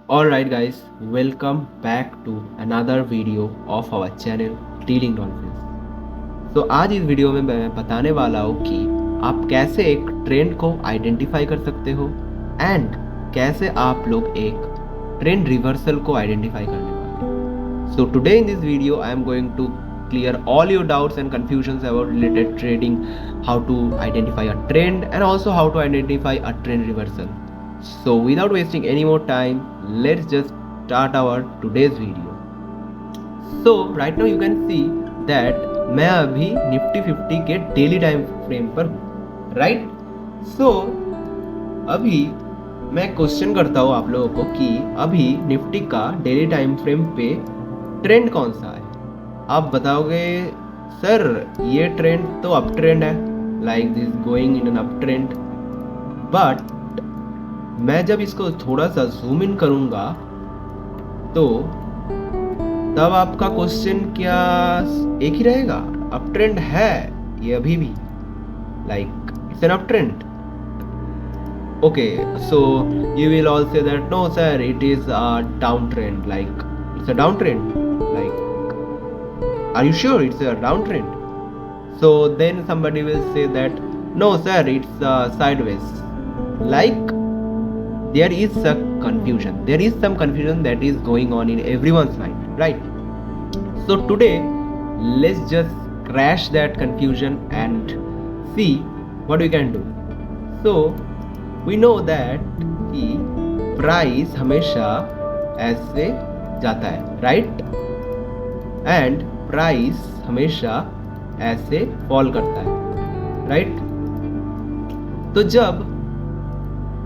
Alright guys, welcome back to another video of our channel Dealing Dolphins। तो आज इस video में मैं बताने वाला हूँ कि आप कैसे एक ट्रेंड को आइडेंटिफाई कर सकते हो एंड कैसे आप लोग एक ट्रेंड रिवर्सल को आइडेंटिफाई करने वाले हो। So today in this video I am going to clear all your doubts and confusions about related trading, how to identify a trend and also how to identify a trend reversal. So without wasting any more time, let's just start our today's video. So right now you can see that मैं अभी Nifty 50 के daily time frame पर हूँ, right. सो अभी मैं question करता हूँ आप लोगों को कि अभी निफ्टी का डेली टाइम फ्रेम पे ट्रेंड कौन सा है। आप बताओगे सर ये ट्रेंड तो अप ट्रेंड है, like this going in an up trend, but मैं जब इसको थोड़ा सा जूम इन करूंगा तो तब आपका क्वेश्चन क्या एक ही रहेगा, अप ट्रेंड है ये अभी भी, like it's an up trend. Okay, so you will all say that no sir it is a down trend, like it's a down trend, like are you sure it's a downtrend? So then somebody will say that no sir it's sideways, like there is a confusion, there is some confusion that is going on in everyone's mind, right? So today let's just crash that confusion and see what we can do. So we know that कि price हमेशा ऐसे जाता है, right? and price हमेशा ऐसे fall करता है, right. तो जब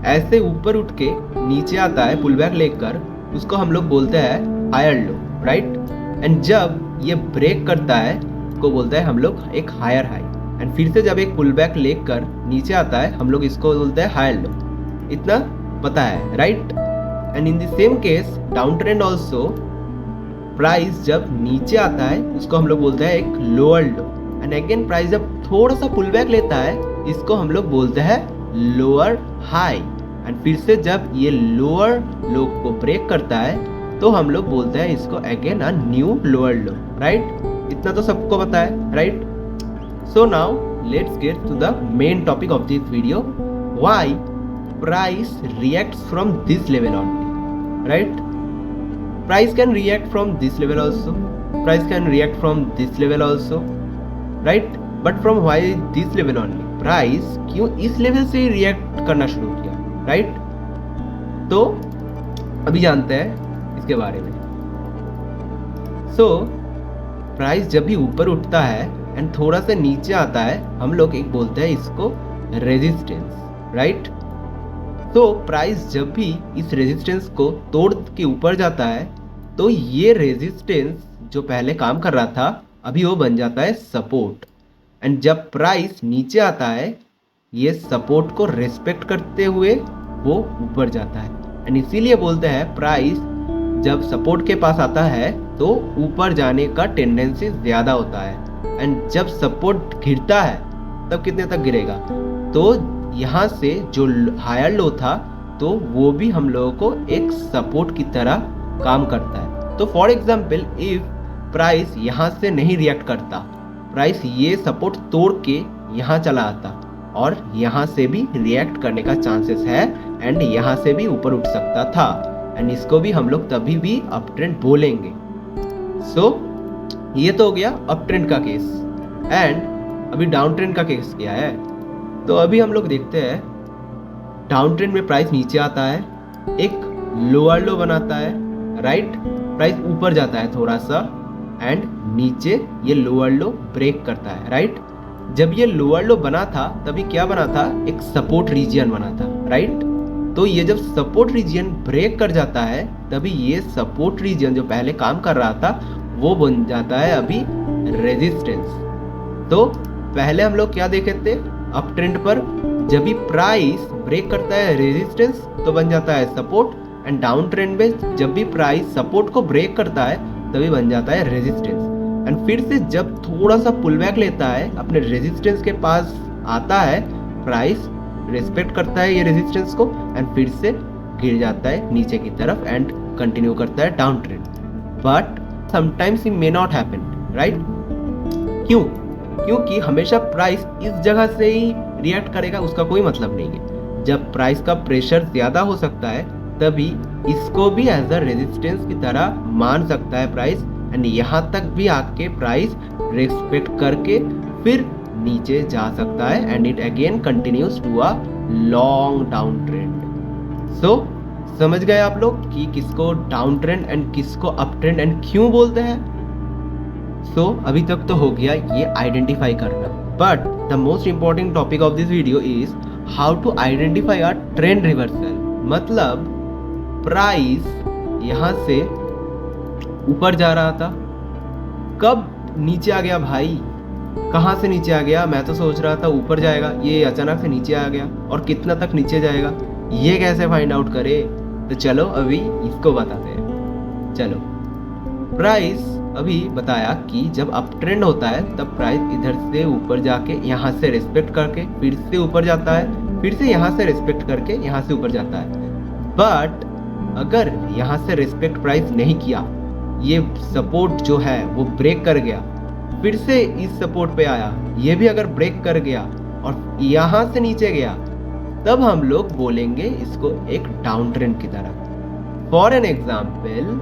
ऐसे ऊपर उठ के नीचे आता है पुल बैक लेकर, उसको हम लोग बोलते हैं हायर लो, राइट। एंड जब ये ब्रेक करता है उसको बोलते हैं हम लोग एक हायर हाई, एंड फिर से जब एक पुल बैक लेकर नीचे आता है हम लोग इसको बोलते हैं हायर लो। इतना पता है, right. And in the same case down trend also, price जब नीचे आता है उसको हम लोग बोलते हैं एक lower low, and again price जब थोड़ा सा पुल बैक लेता है इसको हम लोग बोलते हैं लोअर हाई, एंड फिर से जब ये लोअर लो को ब्रेक करता है तो हम लोग बोलते हैं इसको again a new lower low, right. इतना तो सबको पता है, right. So now let's get to the main topic of this video, why price reacts from this level only, right. Price can react from this level also, price can react from this level also, right? But from why this level only? Price क्यों इस level से react करना शुरू किया, right? तो अभी जानते हैं इसके बारे में। So प्राइस जब भी ऊपर उठता है एंड थोड़ा सा नीचे आता है हम लोग एक बोलते हैं इसको रेजिस्टेंस, राइट। तो प्राइस जब भी इस रेजिस्टेंस को तोड़ के ऊपर जाता है तो ये रेजिस्टेंस जो पहले काम कर रहा था अभी वो बन जाता है सपोर्ट, एंड जब प्राइस नीचे आता है ये सपोर्ट को रेस्पेक्ट करते हुए वो ऊपर जाता है, एंड इसीलिए बोलते हैं प्राइस जब सपोर्ट के पास आता है तो ऊपर जाने का टेंडेंसी ज़्यादा होता है, एंड जब सपोर्ट गिरता है तब कितने तक गिरेगा, तो यहाँ से जो हायर लो था तो वो भी हम लोगों को एक सपोर्ट की तरह काम करता है। तो फॉर एग्जाम्पल इफ प्राइस यहाँ से नहीं रिएक्ट करता, प्राइस ये सपोर्ट तोड़ के यहाँ चला आता और यहाँ से भी रिएक्ट करने का चांसेस है, एंड यहाँ से भी ऊपर उठ सकता था, एंड इसको भी हम लोग तभी भी अप ट्रेंड बोलेंगे। सो ये तो हो गया अप ट्रेंड का केस, एंड अभी डाउन ट्रेंड का केस क्या है। तो अभी हम लोग देखते हैं डाउन ट्रेंड में प्राइस नीचे आता है, एक लोअर लो बनाता है, राइट। प्राइस ऊपर जाता है थोड़ा सा एंड नीचे ये लोअर लो ब्रेक करता है, राइट। जब ये लोअर लो बना था तभी क्या बना था, एक सपोर्ट रीजन बना था, राइट। तो ये जब सपोर्ट रीजन ब्रेक कर जाता है तभी ये सपोर्ट रीजन जो पहले काम कर रहा था वो बन जाता है अभी रेजिस्टेंस। तो पहले हम लोग क्या देखे थे अप ट्रेंड पर, जब भी प्राइस ब्रेक करता है रेजिस्टेंस तो बन जाता है सपोर्ट, एंड डाउन ट्रेंड में जब भी प्राइस सपोर्ट को ब्रेक करता है तभी बन जाता है रेजिस्टेंस, एंड फिर से जब थोड़ा सा पुल बैक लेता है अपने रेजिस्टेंस के पास आता है प्राइस रेस्पेक्ट करता है ये रेजिस्टेंस को, एंड फिर से गिर जाता है नीचे की तरफ एंड कंटिन्यू करता है down trend. But sometimes it may not happen, right? क्यों? क्योंकि हमेशा प्राइस इस जगह से ही रिएक्ट करेगा उसका कोई मतलब नहीं है। जब प्राइस का प्रेशर ज्यादा हो सकता है तभी इसको भी एज अ रेजिस्टेंस की तरह मान सकता है प्राइस, एंड यहाँ तक भी आके प्राइस रेस्पेक्ट करके फिर नीचे जा सकता है and it again continues to a long down trend. So समझ गए आप लोग कि किसको डाउन ट्रेंड एंड किसको अप ट्रेंड एंड क्यों बोलते हैं? सो अभी तक तो हो गया ये आइडेंटिफाई करना, but the most important topic of this video is how to identify a trend reversal. मतलब प्राइस यहां से ऊपर जा रहा था, कब नीचे आ गया भाई? कहाँ से नीचे आ गया? मैं तो सोच रहा था ऊपर जाएगा, ये अचानक से नीचे आ गया, और कितना तक नीचे जाएगा ये कैसे फाइंड आउट करे? तो चलो अभी इसको बताते हैं। चलो, प्राइस अभी बताया कि जब अप ट्रेंड होता है तब प्राइस इधर से ऊपर जाके यहाँ से रिस्पेक्ट करके फिर से ऊपर जाता है, फिर से यहाँ से रिस्पेक्ट करके यहाँ से ऊपर जाता है। बट अगर यहाँ से रिस्पेक्ट प्राइस नहीं किया, ये सपोर्ट जो है वो ब्रेक कर गया, फिर से इस सपोर्ट पे आया, ये भी अगर ब्रेक कर गया और यहाँ से नीचे गया, तब हम लोग बोलेंगे इसको एक डाउन ट्रेंड की तरह। For an example,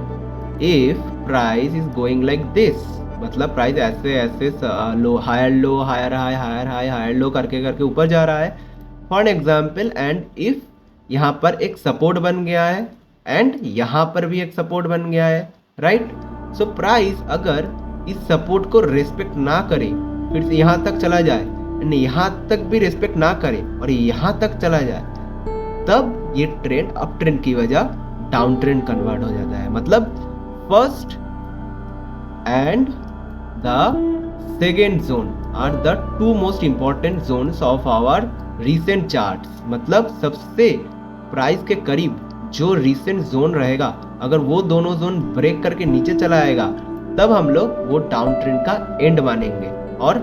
if price is going like this, मतलब प्राइस ऐसे ऐसे low higher high higher low करके करके ऊपर जा रहा है फॉर एग्जाम्पल, एंड इफ यहाँ पर एक सपोर्ट बन गया है एंड यहाँ पर भी एक सपोर्ट बन गया है, राइट? सो प्राइस अगर इस सपोर्ट को रेस्पेक्ट ना करे, फिर से यहाँ तक चला जाए एंड यहाँ तक भी रेस्पेक्ट ना करे और यहाँ तक चला जाए, तब ये ट्रेंड अप ट्रेंड की वजह डाउन ट्रेंड कन्वर्ट हो जाता है। मतलब first and the second zone are the two most important zones of our recent charts. मतलब सबसे प्राइस के करीब जो रीसेंट जोन रहेगा, अगर वो दोनों जोन ब्रेक करके नीचे चला आएगा, तब हम लोग वो डाउन ट्रेंड का एंड मानेंगे, और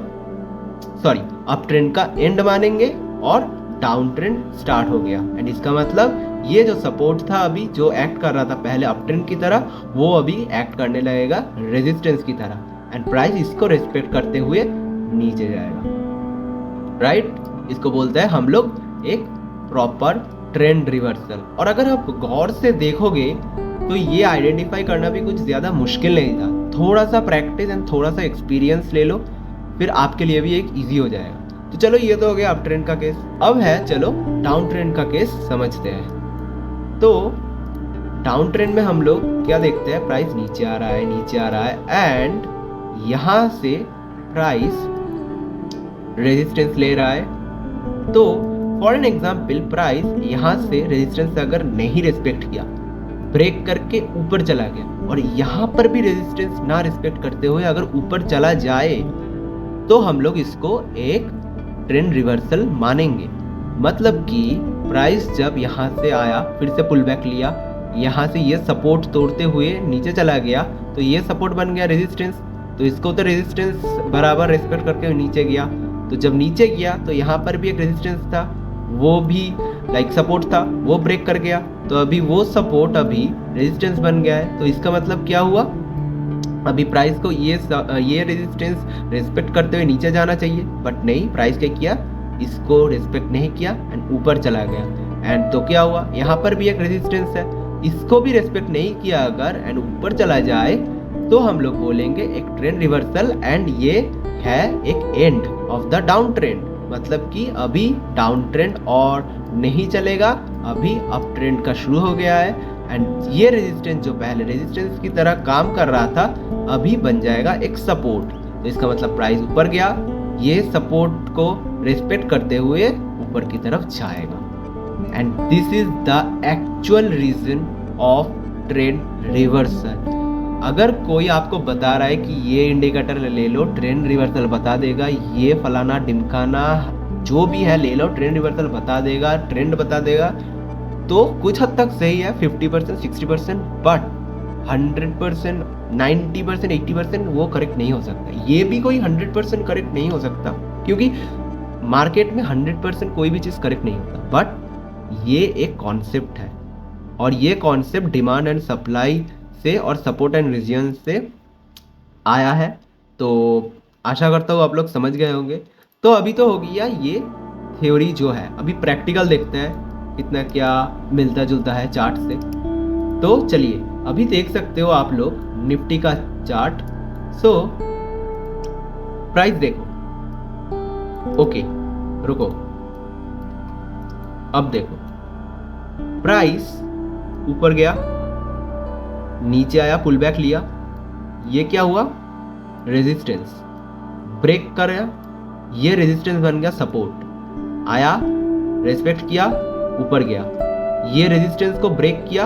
सॉरी अप ट्रेंड का एंड मानेंगे और डाउन ट्रेंड स्टार्ट हो गया। एंड इसका मतलब ये जो सपोर्ट था अभी जो एक्ट कर रहा था पहले अप ट्रेंड की तरह, वो अभी एक्ट करने लगेगा रेजिस्टेंस की तरह, एंड प्राइस इसको रिस्पेक्ट करते हुए नीचे जाएगा, राइट? इसको बोलते हैं हम लोग एक प्रॉपर ट्रेंड रिवर्सल। और अगर आप गौर से देखोगे तो ये आइडेंटिफाई करना भी कुछ ज़्यादा मुश्किल नहीं था। थोड़ा सा प्रैक्टिस एंड थोड़ा सा एक्सपीरियंस ले लो, फिर आपके लिए भी एक ईजी हो जाएगा। तो चलो ये तो हो गया अप ट्रेंड का केस। अब है चलो डाउन ट्रेंड का केस समझते हैं। तो डाउन ट्रेंड में हम लोग क्या देखते हैं? प्राइस नीचे आ रहा है एंड यहाँ से प्राइस रेजिस्टेंस ले रहा है। तो फॉर एन एग्जाम्पल, प्राइस यहाँ से रेजिस्टेंस अगर नहीं रिस्पेक्ट किया, ब्रेक करके ऊपर चला गया और यहाँ पर भी रेजिस्टेंस ना रिस्पेक्ट करते हुए अगर ऊपर चला जाए, तो हम लोग इसको एक ट्रेंड रिवर्सल मानेंगे। मतलब कि प्राइस जब यहाँ से आया, फिर से पुल बैक लिया, यहाँ से ये सपोर्ट तोड़ते हुए नीचे चला गया, तो ये सपोर्ट बन गया रेजिस्टेंस, तो इसको तो रेजिस्टेंस बराबर रेस्पेक्ट करके नीचे गया। तो जब नीचे गया तो यहाँ पर भी एक रेजिस्टेंस था, वो भी लाइक सपोर्ट था, वो ब्रेक कर गया, तो अभी वो सपोर्ट अभी रेजिस्टेंस बन गया है। तो इसका मतलब क्या हुआ? अभी प्राइस को ये रेजिस्टेंस रेस्पेक्ट करते हुए नीचे जाना चाहिए, बट नहीं, प्राइस क्या किया? इसको रेस्पेक्ट नहीं किया एंड ऊपर चला गया। एंड तो क्या हुआ? यहाँ पर भी एक रेजिस्टेंस है, इसको भी रेस्पेक्ट नहीं किया अगर एंड ऊपर चला जाए, तो हम लोग बोलेंगे एक ट्रेंड रिवर्सल, एंड ये है एक end of the down trend. मतलब कि अभी डाउन ट्रेंड और नहीं चलेगा, अभी अप ट्रेंड का शुरू हो गया है, एंड ये रेजिस्टेंस जो पहले रेजिस्टेंस की तरह काम कर रहा था, अभी बन जाएगा एक सपोर्ट। तो इसका मतलब प्राइस ऊपर गया, ये सपोर्ट को रिस्पेक्ट करते हुए ऊपर की तरफ जाएगा। And this is the actual reason of trend reversal. अगर कोई आपको बता रहा है कि ये इंडिकेटर ले लो, ट्रेंड रिवर्सल बता देगा, ये फलाना ढिमकाना जो भी है ले लो, ट्रेंड रिवर्सल बता देगा, ट्रेंड बता देगा, तो कुछ हद तक सही है, 50%, 60%, बट 100%, 90%, 80% वो करेक्ट नहीं हो सकता। ये भी कोई 100% करेक्ट नहीं हो सकता, क्योंकि मार्केट में 100% कोई भी चीज़ करेक्ट नहीं होता। बट ये एक कॉन्सेप्ट है, और ये कॉन्सेप्ट डिमांड एंड सप्लाई से और सपोर्ट एंड रेजिस्टेंस से आया है। तो आशा करता हूँ आप लोग समझ गए होंगे। तो अभी तो हो गया ये थ्योरी जो है, अभी प्रैक्टिकल देखते हैं कितना क्या मिलता जुलता है चार्ट से। तो चलिए अभी देख सकते हो आप लोग निफ्टी का चार्ट। सो प्राइस देखो, ओके रुको, अब देखो प्राइस ऊपर गया, नीचे आया, पुल बैक लिया, ये क्या हुआ, रेजिस्टेंस ब्रेक कर गया, ये रेजिस्टेंस बन गया सपोर्ट, आया रेस्पेक्ट किया, ऊपर गया, ये रेजिस्टेंस को ब्रेक किया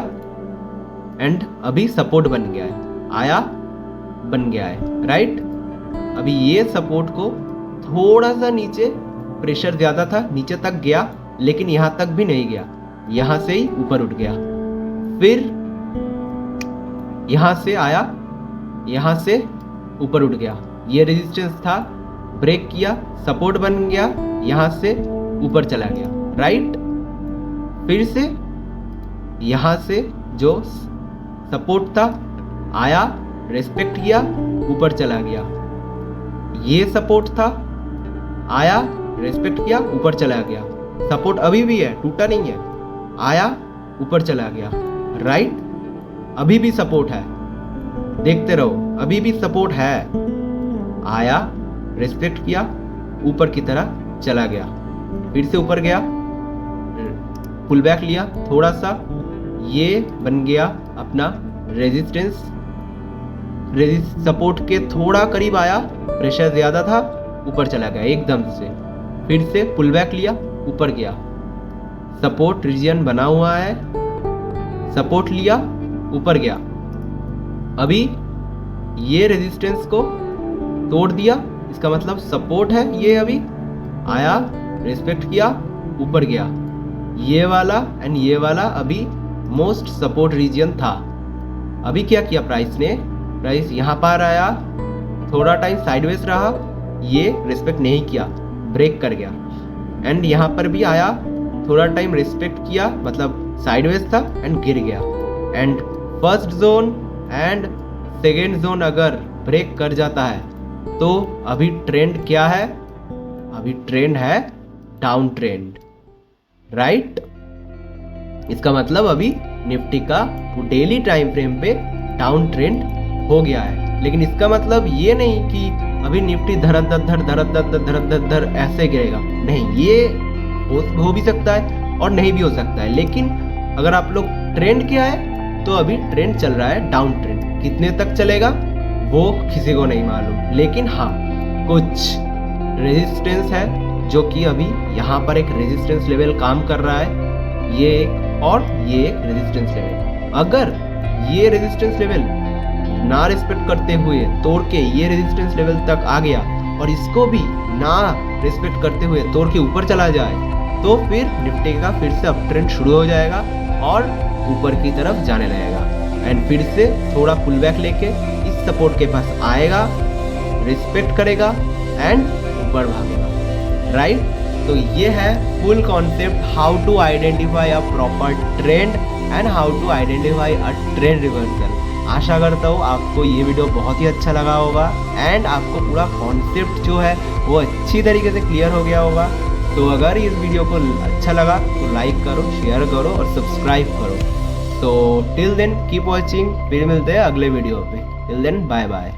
एंड अभी सपोर्ट बन गया है, आया बन गया है, राइट। अभी ये सपोर्ट को थोड़ा सा नीचे, प्रेशर ज्यादा था, नीचे तक गया, लेकिन यहां तक भी नहीं गया, यहां से ही ऊपर उठ गया, फिर यहां से आया, यहां से ऊपर उठ गया, ये रेजिस्टेंस था, ब्रेक किया, सपोर्ट बन गया, यहां से ऊपर चला गया, राइट। फिर से यहां से जो सपोर्ट था आया, रेस्पेक्ट किया, ऊपर चला गया, ये सपोर्ट था, आया रेस्पेक्ट किया, ऊपर चला गया, सपोर्ट अभी भी है, टूटा नहीं है, आया ऊपर चला गया, राइट। अभी भी सपोर्ट है, देखते रहो, अभी भी सपोर्ट है, आया रेस्पेक्ट किया, ऊपर की तरह चला गया, फिर से ऊपर गया, पुल बैक लिया थोड़ा सा, ये बन गया अपना रेजिस्टेंस, सपोर्ट के थोड़ा करीब आया, प्रेशर ज्यादा था, ऊपर चला गया एकदम से, फिर से पुल बैक लिया, ऊपर गया, सपोर्ट रीजन बना हुआ है, सपोर्ट लिया, ऊपर गया, अभी ये रेजिस्टेंस को तोड़ दिया, इसका मतलब सपोर्ट है, ये अभी आया, रेस्पेक्ट किया, ऊपर गया, ये वाला एंड ये वाला अभी मोस्ट सपोर्ट रीजन था। अभी क्या किया प्राइस ने, प्राइस यहाँ पर आया, थोड़ा टाइम साइडवेज रहा, ये रेस्पेक्ट नहीं किया, ब्रेक कर गया, एंड यहाँ पर भी आया, थोड़ा टाइम रेस्पेक्ट किया, मतलब साइडवेज था एंड गिर गया, and first zone and second zone अगर ब्रेक कर जाता है तो अभी ट्रेंड क्या है, अभी ट्रेंड है डाउन ट्रेंड, राइट। इसका मतलब अभी निफ्टी का डेली टाइम फ्रेम पे डाउन ट्रेंड हो गया है, लेकिन इसका मतलब ये नहीं कि अभी निफ्टी धर ऐसे गिरेगा, नहीं, ये हो भी सकता है और नहीं भी हो सकता है, लेकिन अगर आप लोग ट्रेंड क्या है तो अभी ट्रेंड चल रहा है डाउन ट्रेंड, कितने तक चलेगा वो किसी को नहीं मालूम, लेकिन हाँ कुछ रेजिस्टेंस है जो कि अभी यहाँ पर एक रेजिस्टेंस लेवल काम कर रहा है, ये एक और ये एक रेजिस्टेंस लेवल, अगर ये रेजिस्टेंस लेवल ना रिस्पेक्ट करते हुए तोड़ के ये रेजिस्टेंस लेवल तक आ गया और इसको भी ना रिस्पेक्ट करते हुए तोड़ के ऊपर चला जाए तो फिर निफ्टी का फिर से अप ट्रेंड शुरू हो जाएगा और ऊपर की तरफ जाने लगेगा, एंड फिर से थोड़ा पुल बैक लेके इस सपोर्ट के पास आएगा, रिस्पेक्ट करेगा एंड ऊपर भागेगा, राइट। तो ये है full concept, how to identify a proper trend and how to identify a trend reversal. आशा करता हूँ आपको ये वीडियो बहुत ही अच्छा लगा होगा एंड आपको पूरा कॉन्सेप्ट जो है वो अच्छी तरीके से क्लियर हो गया होगा। तो अगर इस वीडियो को अच्छा लगा तो लाइक करो, शेयर करो और सब्सक्राइब करो। तो टिल देन कीप वॉचिंग, फिर मिलते हैं अगले वीडियो पे। Till then bye bye.